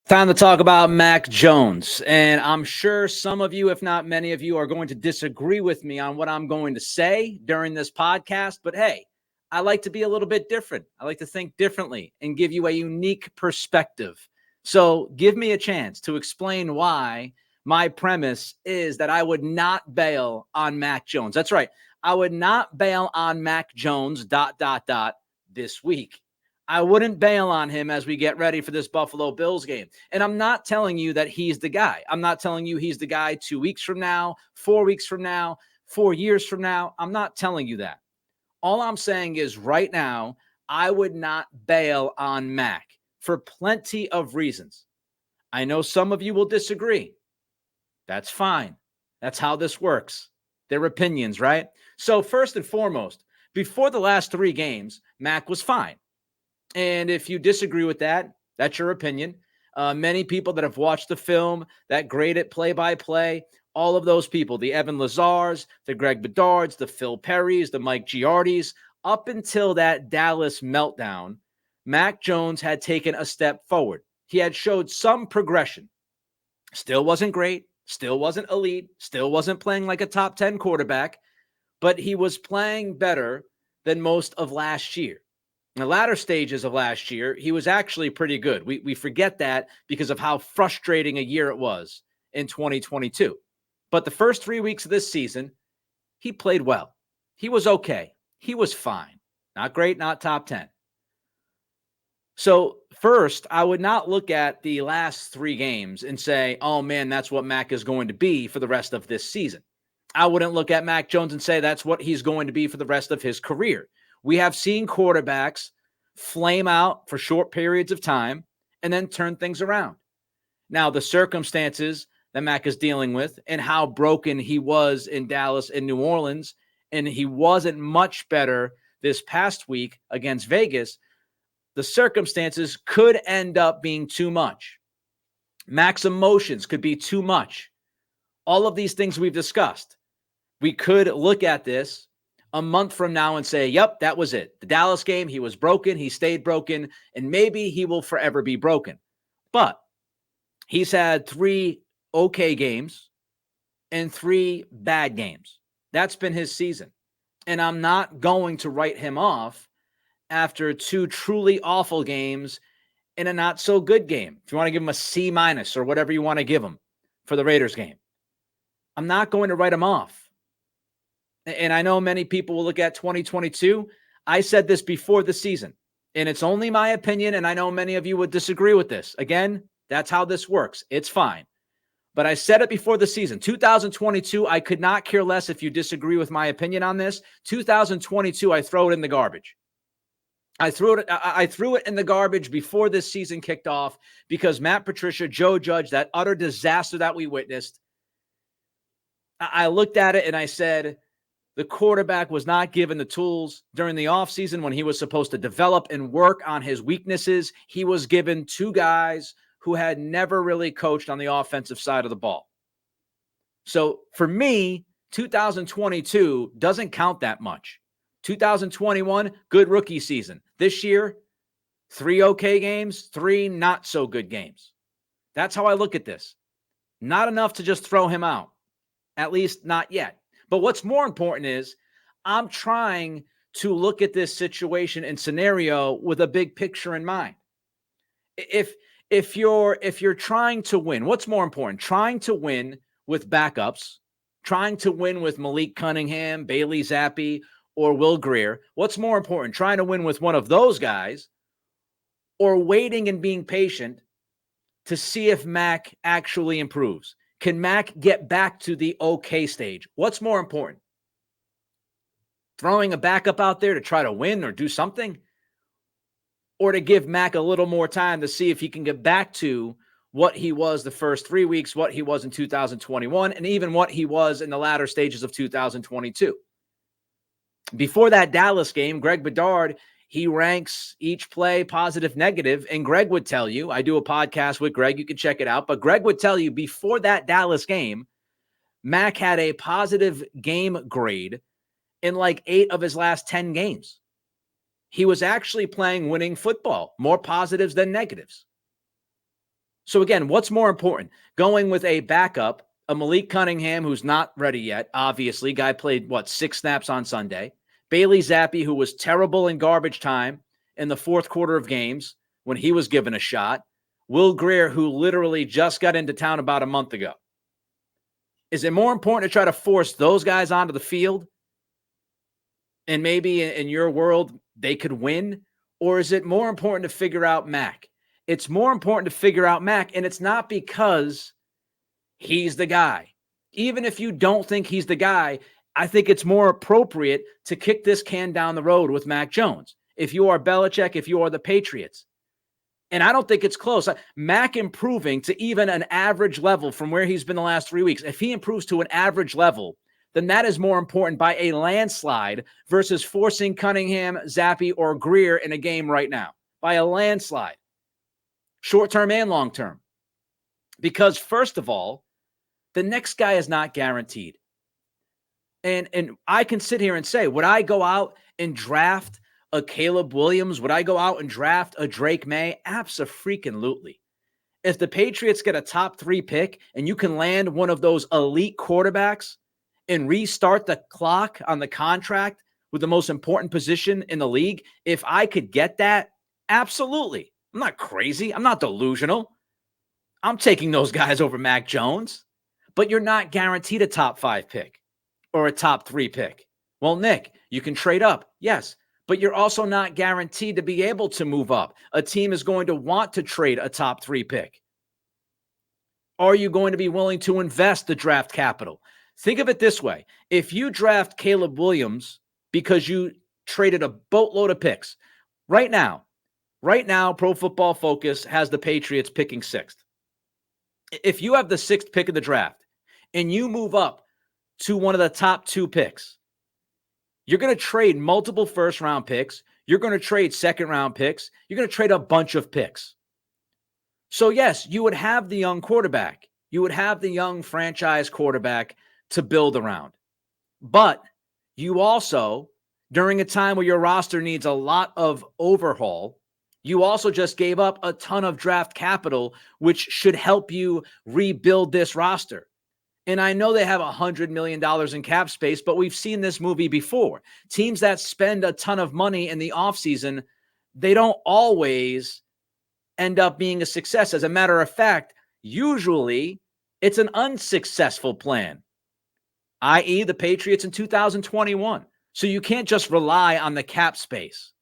Time to talk about Mac Jones. And I'm sure some of you, if not many of you, are going to disagree with me on what I'm going to say during this podcast. But hey, I like to be a little bit different. I like to think differently and give you a unique perspective. So give me a chance to explain why my premise is that I would not bail on Mac Jones. That's right. I would not bail on Mac Jones, this week. I wouldn't bail on him as we get ready for this Buffalo Bills game. And I'm not telling you that he's the guy. I'm not telling you he's the guy 2 weeks from now, 4 weeks from now, 4 years from now. I'm not telling you that. All I'm saying is right now, I would not bail on Mac for plenty of reasons. I know some of you will disagree. That's fine. That's how this works. Their opinions, right? So first and foremost, before the last 3 games, Mac was fine. And if you disagree with that, that's your opinion. Many people that have watched the film, that grade it play-by-play, all of those people, the Evan Lazars, the Greg Bedards, the Phil Perrys, the Mike Giardis, up until that Dallas meltdown, Mac Jones had taken a step forward. He had showed some progression. Still wasn't great, still wasn't elite, still wasn't playing like a top 10 quarterback, but he was playing better than most of last year. In the latter stages of last year, he was actually pretty good. We forget that because of how frustrating a year it was in 2022. But the first 3 weeks of this season, he played well. He was okay. He was fine. Not great, not top 10. So first, I would not look at the last 3 games and say, oh man, that's what Mac is going to be for the rest of this season. I wouldn't look at Mac Jones and say that's what he's going to be for the rest of his career. We have seen quarterbacks flame out for short periods of time and then turn things around. Now, the circumstances that Mac is dealing with and how broken he was in Dallas and New Orleans, and he wasn't much better this past week against Vegas, the circumstances could end up being too much. Mac's emotions could be too much. All of these things we've discussed. We could look at this a month from now and say, yep, that was it. The Dallas game, he was broken, he stayed broken, and maybe he will forever be broken. But he's had 3 okay games and 3 bad games. That's been his season. And I'm not going to write him off after 2 truly awful games and a not so good game. If you want to give him a C- or whatever you want to give him for the Raiders game, I'm not going to write him off. And I know many people will look at 2022. I said this before the season, and it's only my opinion, and I know many of you would disagree with this. Again, that's how this works. It's fine. But I said it before the season. 2022, I could not care less if you disagree with my opinion on this. 2022, I throw it in the garbage. I threw it in the garbage before this season kicked off because Matt Patricia, Joe Judge, that utter disaster that we witnessed, I looked at it and I said, the quarterback was not given the tools during the offseason when he was supposed to develop and work on his weaknesses. He was given 2 guys who had never really coached on the offensive side of the ball. So for me, 2022 doesn't count that much. 2021, good rookie season. This year, 3 okay games, 3 not so good games. That's how I look at this. Not enough to just throw him out, at least not yet. But what's more important is I'm trying to look at this situation and scenario with a big picture in mind. If you're trying to win, what's more important? Trying to win with backups, trying to win with Malik Cunningham, Bailey Zappi, or Will Grier. What's more important? Trying to win with one of those guys or waiting and being patient to see if Mac actually improves? Can Mac get back to the okay stage? What's more important? Throwing a backup out there to try to win or do something? Or to give Mac a little more time to see if he can get back to what he was the first 3 weeks, what he was in 2021, and even what he was in the latter stages of 2022. Before that Dallas game, Greg Bedard, he ranks each play positive, negative. And Greg would tell you, I do a podcast with Greg, you can check it out. But Greg would tell you before that Dallas game, Mac had a positive game grade in like 8 of his last 10 games. He was actually playing winning football, more positives than negatives. So again, what's more important? Going with a backup, a Malik Cunningham who's not ready yet, obviously. Guy played, 6 snaps on Sunday. Bailey Zappi, who was terrible in garbage time in the fourth quarter of games when he was given a shot. Will Grier, who literally just got into town about a month ago. Is it more important to try to force those guys onto the field? And maybe in your world, they could win? Or is it more important to figure out Mac? It's more important to figure out Mac, and it's not because he's the guy. Even if you don't think he's the guy, I think it's more appropriate to kick this can down the road with Mac Jones. If you are Belichick, if you are the Patriots. And I don't think it's close. Mac improving to even an average level from where he's been the last 3 weeks. If he improves to an average level, then that is more important by a landslide versus forcing Cunningham, Zappi, or Grier in a game right now. By a landslide. Short-term and long-term. Because first of all, the next guy is not guaranteed. And I can sit here and say, would I go out and draft a Caleb Williams? Would I go out and draft a Drake May? Abso-freaking-lutely. If the Patriots get a top 3 pick and you can land one of those elite quarterbacks and restart the clock on the contract with the most important position in the league, if I could get that, absolutely. I'm not crazy. I'm not delusional. I'm taking those guys over Mac Jones. But you're not guaranteed a top 5 pick or a top 3 pick. Well, Nick, you can trade up. Yes. But you're also not guaranteed to be able to move up. A team is going to want to trade a top 3 pick. Are you going to be willing to invest the draft capital? Think of it this way. If you draft Caleb Williams because you traded a boatload of picks, right now, Pro Football Focus has the Patriots picking 6th. If you have the 6th pick of the draft and you move up to one of the top 2 picks, you're going to trade multiple first-round picks. You're going to trade second-round picks. You're going to trade a bunch of picks. So, yes, you would have the young quarterback. You would have the young franchise quarterback to build around. But you also, during a time where your roster needs a lot of overhaul, you also just gave up a ton of draft capital, which should help you rebuild this roster. And I know they have $100 million in cap space, but we've seen this movie before. Teams that spend a ton of money in the offseason, they don't always end up being a success. As a matter of fact, usually it's an unsuccessful plan, i.e. the Patriots in 2021. So you can't just rely on the cap space.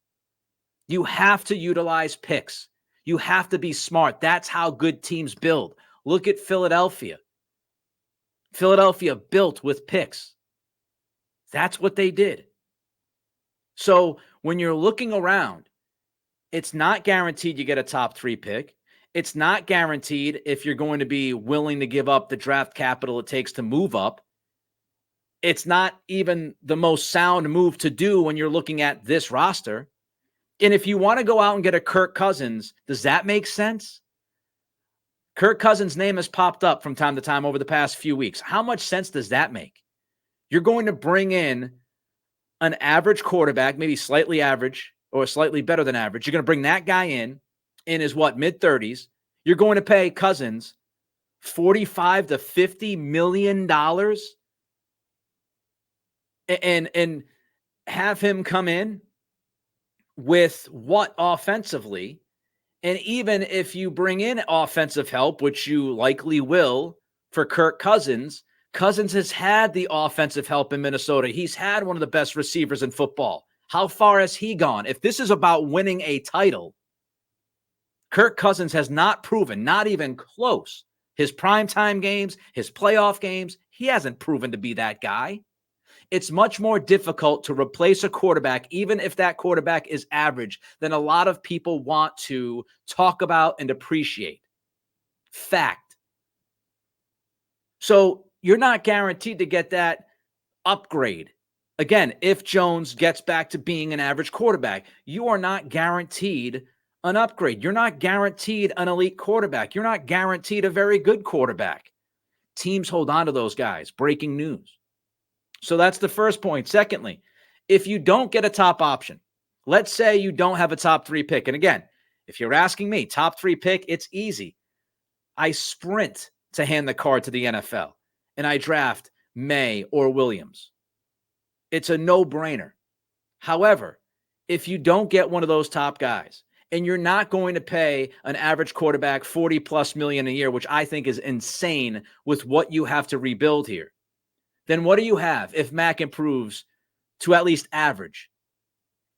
You have to utilize picks. You have to be smart. That's how good teams build. Look at Philadelphia. Philadelphia built with picks. That's what they did. So when you're looking around, it's not guaranteed you get a top 3 pick. It's not guaranteed if you're going to be willing to give up the draft capital it takes to move up. It's not even the most sound move to do when you're looking at this roster. And if you want to go out and get a Kirk Cousins, does that make sense? Kirk Cousins' name has popped up from time to time over the past few weeks. How much sense does that make? You're going to bring in an average quarterback, maybe slightly average or slightly better than average. You're going to bring that guy in his mid-30s. You're going to pay Cousins $45 to $50 million and have him come in with what offensively? And even if you bring in offensive help, which you likely will for Kirk Cousins, Cousins has had the offensive help in Minnesota. He's had one of the best receivers in football. How far has he gone? If this is about winning a title, Kirk Cousins has not proven, not even close. His primetime games, his playoff games, he hasn't proven to be that guy. It's much more difficult to replace a quarterback, even if that quarterback is average, than a lot of people want to talk about and appreciate. Fact. So you're not guaranteed to get that upgrade. Again, if Jones gets back to being an average quarterback, you are not guaranteed an upgrade. You're not guaranteed an elite quarterback. You're not guaranteed a very good quarterback. Teams hold on to those guys. Breaking news. So that's the first point. Secondly, if you don't get a top option, let's say you don't have a top 3 pick. And again, if you're asking me, top 3 pick, it's easy. I sprint to hand the card to the NFL and I draft May or Williams. It's a no-brainer. However, if you don't get one of those top guys and you're not going to pay an average quarterback 40 plus million a year, which I think is insane with what you have to rebuild here, then what do you have if Mac improves to at least average?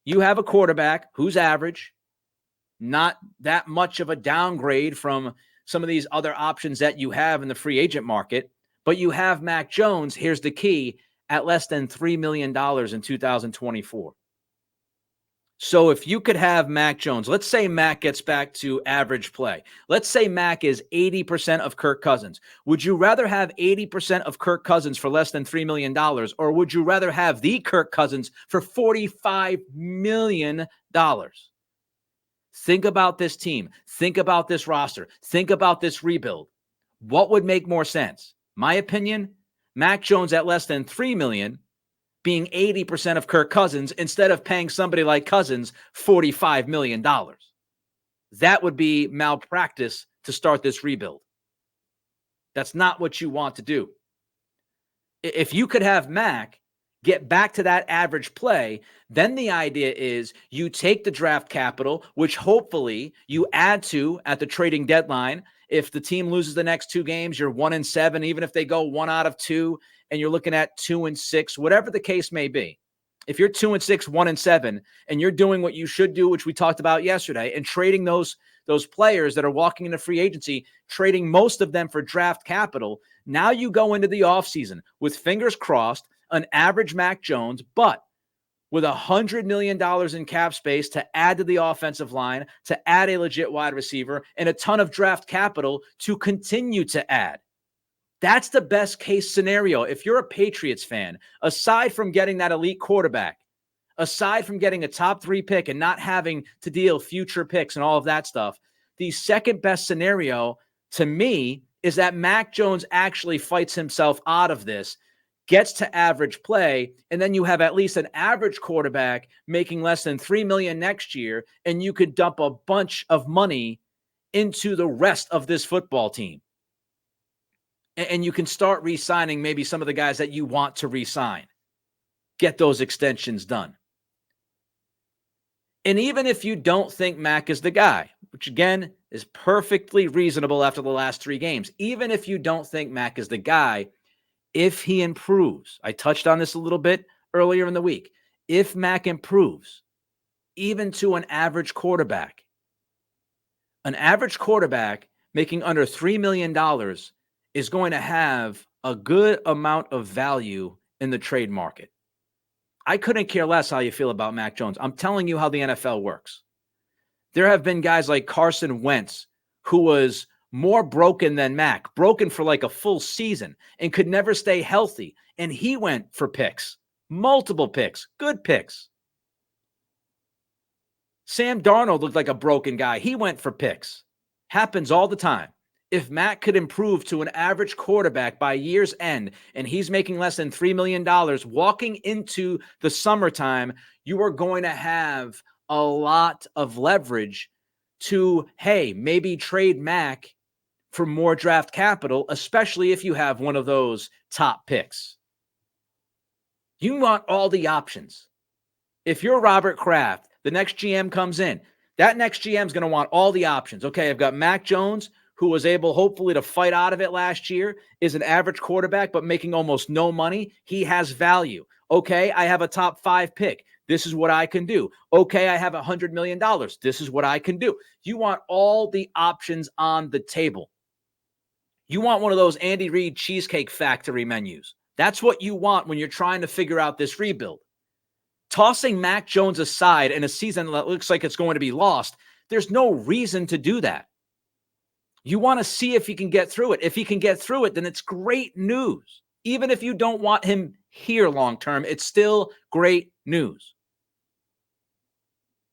You have a quarterback who's average, not that much of a downgrade from some of these other options that you have in the free agent market, but you have Mac Jones, here's the key, at less than $3 million in 2024. So if you could have Mac Jones, let's say Mac gets back to average play. Let's say Mac is 80% of Kirk Cousins. Would you rather have 80% of Kirk Cousins for less than $3 million, or would you rather have the Kirk Cousins for $45 million? Think about this team. Think about this roster. Think about this rebuild. What would make more sense? My opinion, Mac Jones at less than $3 million, being 80% of Kirk Cousins instead of paying somebody like Cousins $45 million. That would be malpractice to start this rebuild. That's not what you want to do. If you could have Mac get back to that average play, then the idea is you take the draft capital, which hopefully you add to at the trading deadline. If the team loses the next 2 games, you're 1-7, even if they go 1 out of 2 and you're looking at 2-6, whatever the case may be. If you're 2-6, 1-7, and you're doing what you should do, which we talked about yesterday, and trading those players that are walking into free agency, trading most of them for draft capital, now you go into the offseason with fingers crossed, an average Mac Jones, but with $100 million in cap space to add to the offensive line, to add a legit wide receiver, and a ton of draft capital to continue to add. That's the best case scenario. If you're a Patriots fan, aside from getting that elite quarterback, aside from getting a top 3 pick and not having to deal future picks and all of that stuff, the second best scenario to me is that Mac Jones actually fights himself out of this, gets to average play, and then you have at least an average quarterback making less than $3 million next year, and you could dump a bunch of money into the rest of this football team. And you can start re-signing maybe some of the guys that you want to re-sign. Get those extensions done. And even if you don't think Mac is the guy, which again is perfectly reasonable after the last 3 games, even if you don't think Mac is the guy, if he improves, I touched on this a little bit earlier in the week, if Mac improves, even to an average quarterback making under $3 million is going to have a good amount of value in the trade market. I couldn't care less how you feel about Mac Jones. I'm telling you how the NFL works. There have been guys like Carson Wentz, who was more broken than Mac, broken for like a full season and could never stay healthy. And he went for picks, multiple picks, good picks. Sam Darnold looked like a broken guy. He went for picks. Happens all the time. If Mac could improve to an average quarterback by year's end and he's making less than $3 million walking into the summertime, you are going to have a lot of leverage to, hey, maybe trade Mac for more draft capital, especially if you have one of those top picks. You want all the options. If you're Robert Kraft, the next GM comes in, that next GM is going to want all the options. Okay, I've got Mac Jones, who was able, hopefully, to fight out of it last year, is an average quarterback, but making almost no money. He has value. Okay, I have a top 5 pick. This is what I can do. Okay, I have $100 million. This is what I can do. You want all the options on the table. You want one of those Andy Reid Cheesecake Factory menus. That's what you want when you're trying to figure out this rebuild. Tossing Mac Jones aside in a season that looks like it's going to be lost, there's no reason to do that. You want to see if he can get through it. If he can get through it, then it's great news. Even if you don't want him here long term, it's still great news.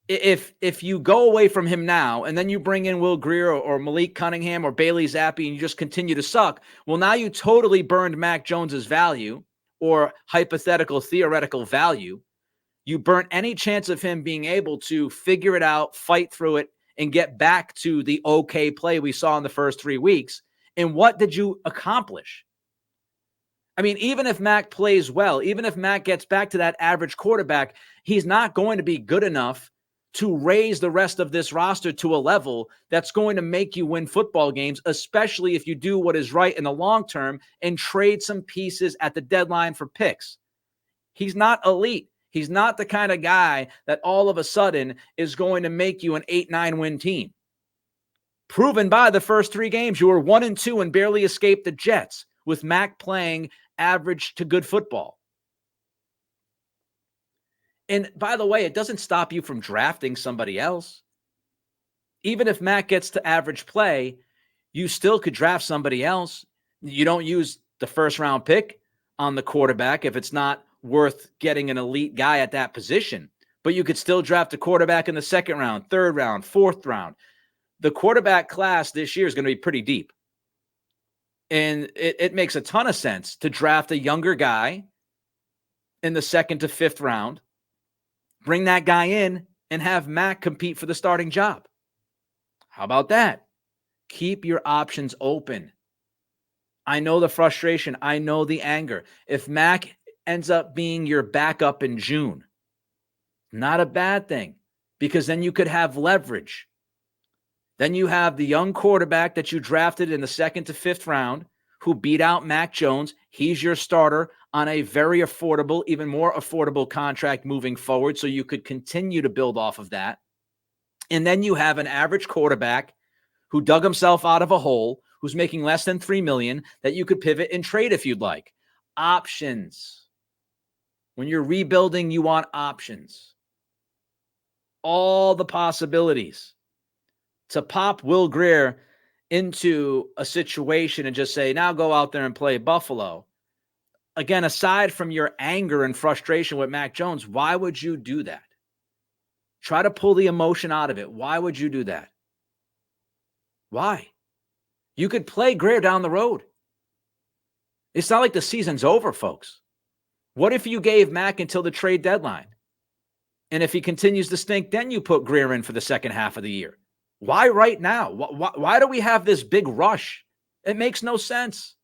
If you go away from him now and then you bring in Will Grier or Malik Cunningham or Bailey Zappi and you just continue to suck, well, now you totally burned Mac Jones's value or hypothetical, theoretical value. You burnt any chance of him being able to figure it out, fight through it, and get back to the okay play we saw in the first 3 weeks. And what did you accomplish? I mean, even if Mac plays well, even if Mac gets back to that average quarterback, he's not going to be good enough to raise the rest of this roster to a level that's going to make you win football games, especially if you do what is right in the long term and trade some pieces at the deadline for picks. He's not elite. He's not the kind of guy that all of a sudden is going to make you an 8-9 win team. Proven by the first 3 games, you were 1-2 and barely escaped the Jets with Mac playing average to good football. And by the way, it doesn't stop you from drafting somebody else. Even if Mac gets to average play, you still could draft somebody else. You don't use the first round pick on the quarterback if it's not worth getting an elite guy at that position. But you could still draft a quarterback in the second round, third round, fourth round. The quarterback class this year is going to be pretty deep. And it makes a ton of sense to draft a younger guy in the second to fifth round, bring that guy in, and have Mac compete for the starting job. How about that? Keep your options open. I know the frustration. I know the anger. If Mac ends up being your backup in June, not a bad thing, because then you could have leverage. Then you have the young quarterback that you drafted in the second to fifth round who beat out Mac Jones. He's your starter on a very affordable, even more affordable contract moving forward, so you could continue to build off of that. And then you have an average quarterback who dug himself out of a hole, who's making less than $3 million, that you could pivot and trade if you'd like. Options. When you're rebuilding, you want options. All the possibilities. To pop Will Grier into a situation and just say, now go out there and play Buffalo. Again, aside from your anger and frustration with Mac Jones, why would you do that? Try to pull the emotion out of it. Why would you do that? Why? You could play Grier down the road. It's not like the season's over, folks. What if you gave Mac until the trade deadline? And if he continues to stink, then you put Grier in for the second half of the year. Why right now? Why do we have this big rush? It makes no sense.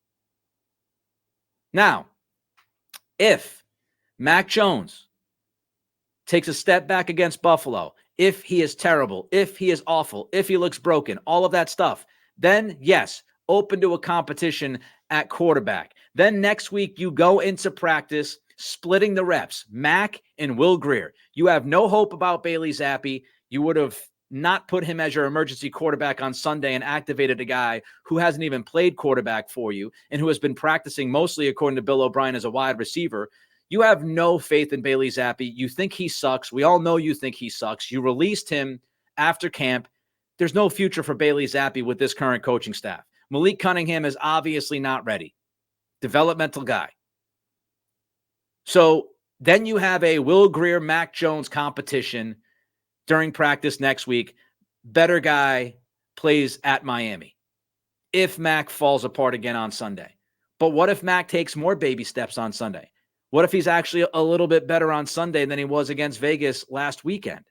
Now, if Mac Jones takes a step back against Buffalo, if he is terrible, if he is awful, if he looks broken, all of that stuff, then yes, open to a competition at quarterback. Then next week you go into practice splitting the reps, Mac and Will Grier. You have no hope about Bailey Zappi. You would have not put him as your emergency quarterback on Sunday and activated a guy who hasn't even played quarterback for you and who has been practicing mostly, according to Bill O'Brien, as a wide receiver. You have no faith in Bailey Zappi. You think he sucks. We all know you think he sucks. You released him after camp. There's no future for Bailey Zappi with this current coaching staff. Malik Cunningham is obviously not ready. Developmental guy. So then you have a Will Grier, Mac Jones competition during practice next week. Better guy plays at Miami if Mac falls apart again on Sunday. But what if Mac takes more baby steps on Sunday? What if he's actually a little bit better on Sunday than he was against Vegas last weekend?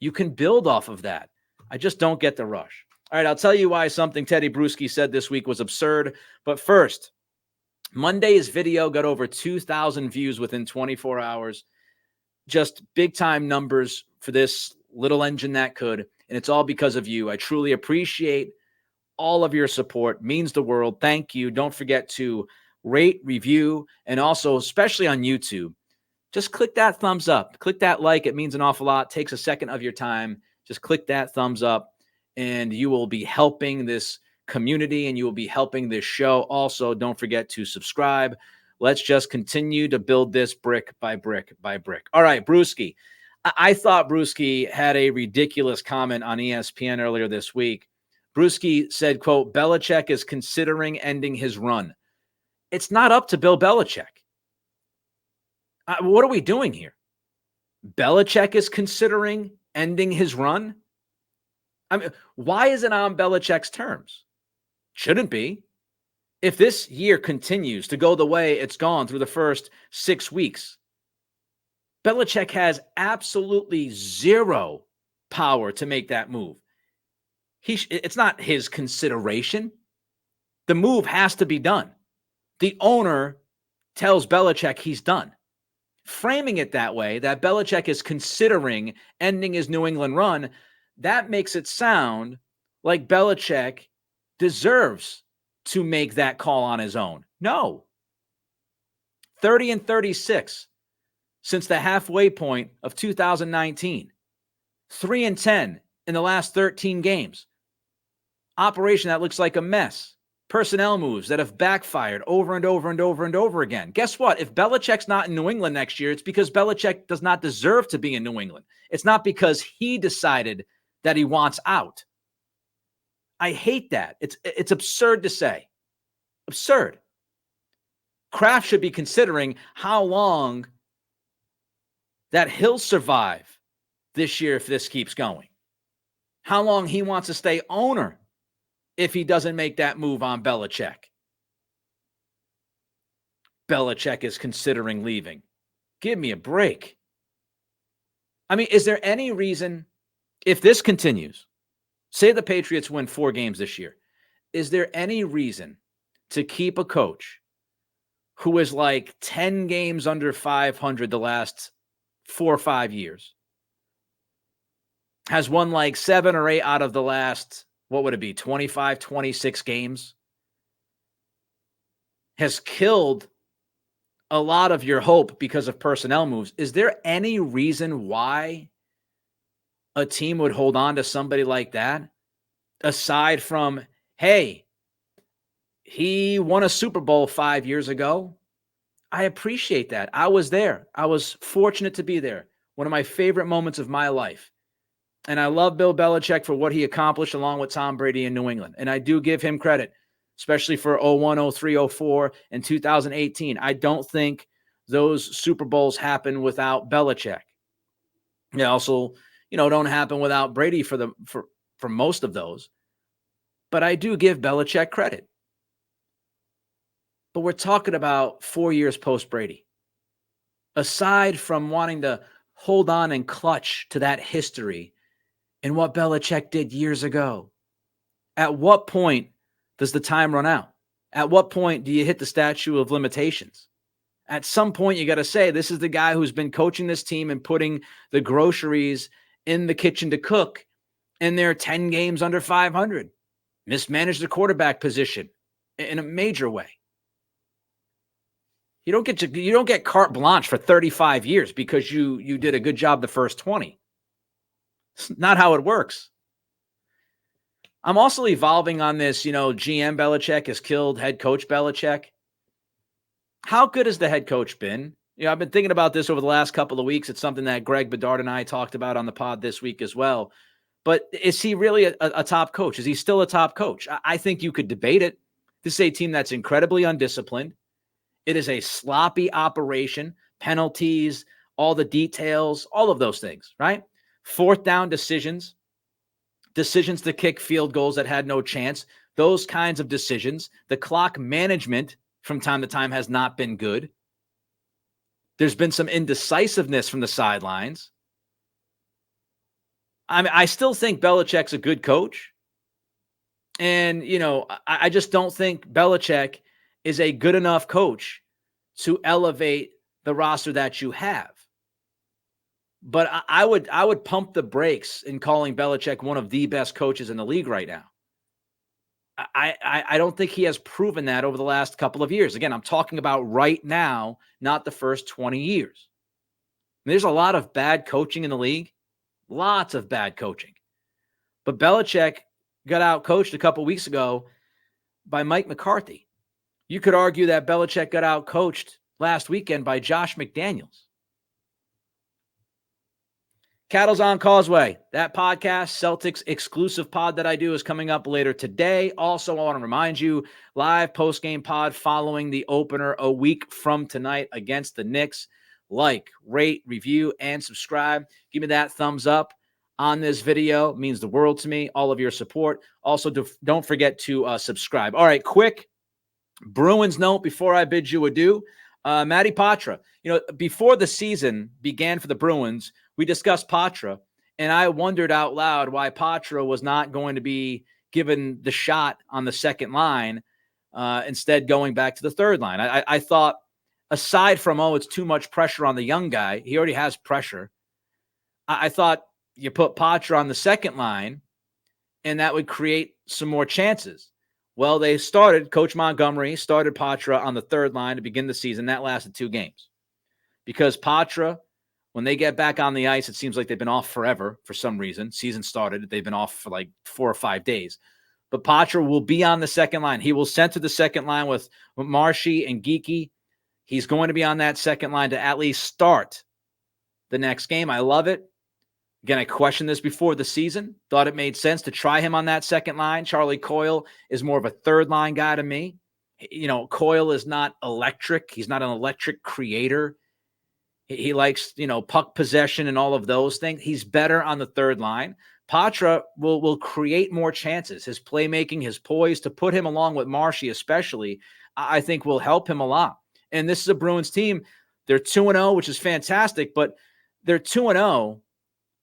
You can build off of that. I just don't get the rush. All right, I'll tell you why something Tedy Bruschi said this week was absurd. But first, Monday's video got over 2,000 views within 24 hours. Just big-time numbers for this little engine that could, and it's all because of you. I truly appreciate all of your support. It means the world. Thank you. Don't forget to rate, review, and also, especially on YouTube, just click that thumbs up. Click that like. It means an awful lot. It takes a second of your time. Just click that thumbs up, and you will be helping this community, and you will be helping this show. Also, don't forget to subscribe. Let's just continue to build this brick by brick by brick. All right, Bruschi. I thought Bruschi had a ridiculous comment on ESPN earlier this week. Bruschi said, quote, Belichick is considering ending his run. It's not up to Bill Belichick. What are we doing here? Belichick is considering ending his run? I mean, why is it on Belichick's terms? Shouldn't be. If this year continues to go the way it's gone through the first 6 weeks, Belichick has absolutely zero power to make that move. It's not his consideration. The move has to be done. The owner tells Belichick he's done. Framing it that way, that Belichick is considering ending his New England run, that makes it sound like Belichick deserves to make that call on his own. No. 30-36 since the halfway point of 2019. 3-10 in the last 13 games. Operation that looks like a mess. Personnel moves that have backfired over and over and over and over again. Guess what? If Belichick's not in New England next year, it's because Belichick does not deserve to be in New England. It's not because he decided that he wants out. I hate that. It's absurd to say. Absurd. Kraft should be considering how long that he'll survive this year if this keeps going. How long he wants to stay owner if he doesn't make that move on Belichick. Belichick is considering leaving. Give me a break. I mean, is there any reason, if this continues, say the Patriots win 4 games this year, is there any reason to keep a coach who is like 10 games under 500 the last 4 or 5 years, has won like 7 or 8 out of the last, what would it be, 25, 26 games, has killed a lot of your hope because of personnel moves? Is there any reason why a team would hold on to somebody like that, aside from, hey, he won a Super Bowl 5 years ago? I appreciate that. I was there. I was fortunate to be there. One of my favorite moments of my life. And I love Bill Belichick for what he accomplished along with Tom Brady in New England. And I do give him credit, especially for 01, 03, 04, and 2018. I don't think those Super Bowls happen without Belichick. They also, don't happen without Brady for most of those. But I do give Belichick credit. But we're talking about 4 years post-Brady. Aside from wanting to hold on and clutch to that history and what Belichick did years ago, at what point does the time run out? At what point do you hit the statute of limitations? At some point, you got to say, this is the guy who's been coaching this team and putting the groceries in the kitchen to cook, and they're 10 games under 500. Mismanaged the quarterback position in a major way. You don't get carte blanche for 35 years because you did a good job the first 20. It's not how it works. I'm also evolving on this, GM Belichick has killed head coach Belichick. How good has the head coach been? I've been thinking about this over the last couple of weeks. It's something that Greg Bedard and I talked about on the pod this week as well. But is he really a top coach? Is he still a top coach? I think you could debate it. This is a team that's incredibly undisciplined. It is a sloppy operation, penalties, all the details, all of those things, right? 4th down decisions to kick field goals that had no chance, those kinds of decisions. The clock management from time to time has not been good. There's been some indecisiveness from the sidelines. I still think Belichick's a good coach. And, I just don't think Belichick is a good enough coach to elevate the roster that you have. But I would pump the brakes in calling Belichick one of the best coaches in the league right now. I don't think he has proven that over the last couple of years. Again, I'm talking about right now, not the first 20 years. There's a lot of bad coaching in the league. Lots of bad coaching. But Belichick got out-coached a couple weeks ago by Mike McCarthy. You could argue that Belichick got out-coached last weekend by Josh McDaniels. Cattle's on Causeway. That podcast, Celtics exclusive pod that I do, is coming up later today. Also, I want to remind you, live post-game pod following the opener a week from tonight against the Knicks. Like, rate, review, and subscribe. Give me that thumbs up on this video. It means the world to me. All of your support. Also, don't forget to subscribe. All right, quick Bruins note before I bid you adieu. Matty Patra. Before the season began for the Bruins, we discussed Patra And I wondered out loud why Patra was not going to be given the shot on the second line, instead going back to the third line. I thought, aside from, it's too much pressure on the young guy, he already has pressure. I thought you put Patra on the second line, and that would create some more chances. Well, Coach Montgomery started Patra on the third line to begin the season. That lasted 2 games. Because Patra, when they get back on the ice, it seems like they've been off forever for some reason. Season started, they've been off for like 4 or 5 days. But Patra will be on the second line. He will center the second line with Marshy and Geekie. He's going to be on that second line to at least start the next game. I love it. Again, I questioned this before the season. Thought it made sense to try him on that second line. Charlie Coyle is more of a third line guy to me. Coyle is not electric. He's not an electric creator. He likes, puck possession and all of those things. He's better on the third line. Patra will create more chances. His playmaking, his poise, to put him along with Marshy especially, I think will help him a lot. And this is a Bruins team. They're 2-0, which is fantastic, but they're 2-0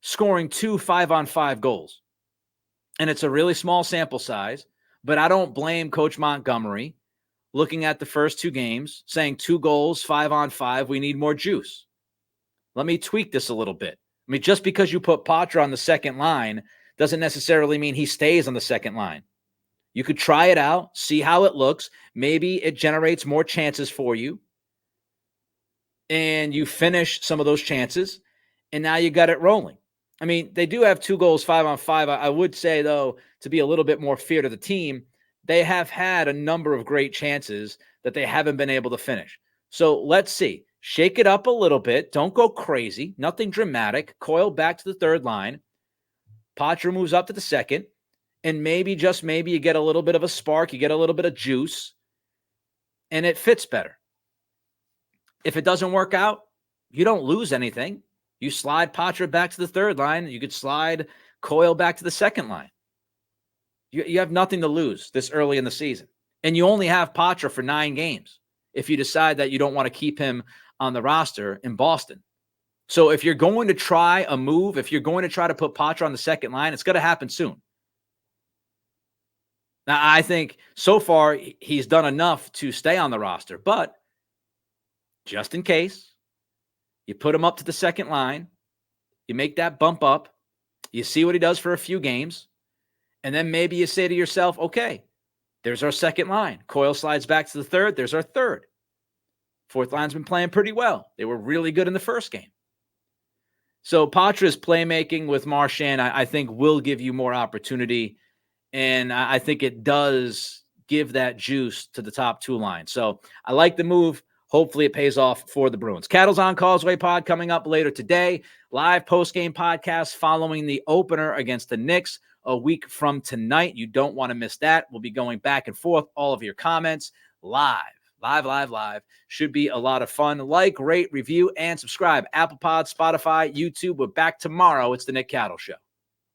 scoring 2 5-on-5 goals. And it's a really small sample size, but I don't blame Coach Montgomery looking at the first 2 games, saying 2 goals, 5-on-5, we need more juice. Let me tweak this a little bit. I mean, just because you put Patra on the second line doesn't necessarily mean he stays on the second line. You could try it out, see how it looks. Maybe it generates more chances for you, and you finish some of those chances, and now you got it rolling. I mean, they do have 2 goals, 5-on-5. I would say, though, to be a little bit more fair to the team, they have had a number of great chances that they haven't been able to finish. So let's see. Shake it up a little bit. Don't go crazy. Nothing dramatic. Coyle back to the third line. Patra moves up to the second. And maybe, just maybe, you get a little bit of a spark. You get a little bit of juice. And it fits better. If it doesn't work out, you don't lose anything. You slide Patra back to the third line. You could slide Coyle back to the second line. You have nothing to lose this early in the season. And you only have Patra for 9 games if you decide that you don't want to keep him on the roster in Boston. So if you're going to try a move, if you're going to try to put Patra on the second line, it's going to happen soon. Now, I think so far he's done enough to stay on the roster, but just in case, you put him up to the second line, you make that bump up, you see what he does for a few games, and then maybe you say to yourself, okay, there's our second line. Coyle slides back to the third. There's our third. Fourth line's been playing pretty well. They were really good in the first game. So Patra's playmaking with Marchand, I think, will give you more opportunity, and I think it does give that juice to the top 2 lines. So I like the move. Hopefully it pays off for the Bruins. Cattle's on Causeway Pod coming up later today. Live post-game podcast following the opener against the Knicks a week from tonight. You don't want to miss that. We'll be going back and forth. All of your comments live. Should be a lot of fun. Like, rate, review, and subscribe. Apple Pod, Spotify, YouTube. We're back tomorrow. It's the Nick Cattle Show.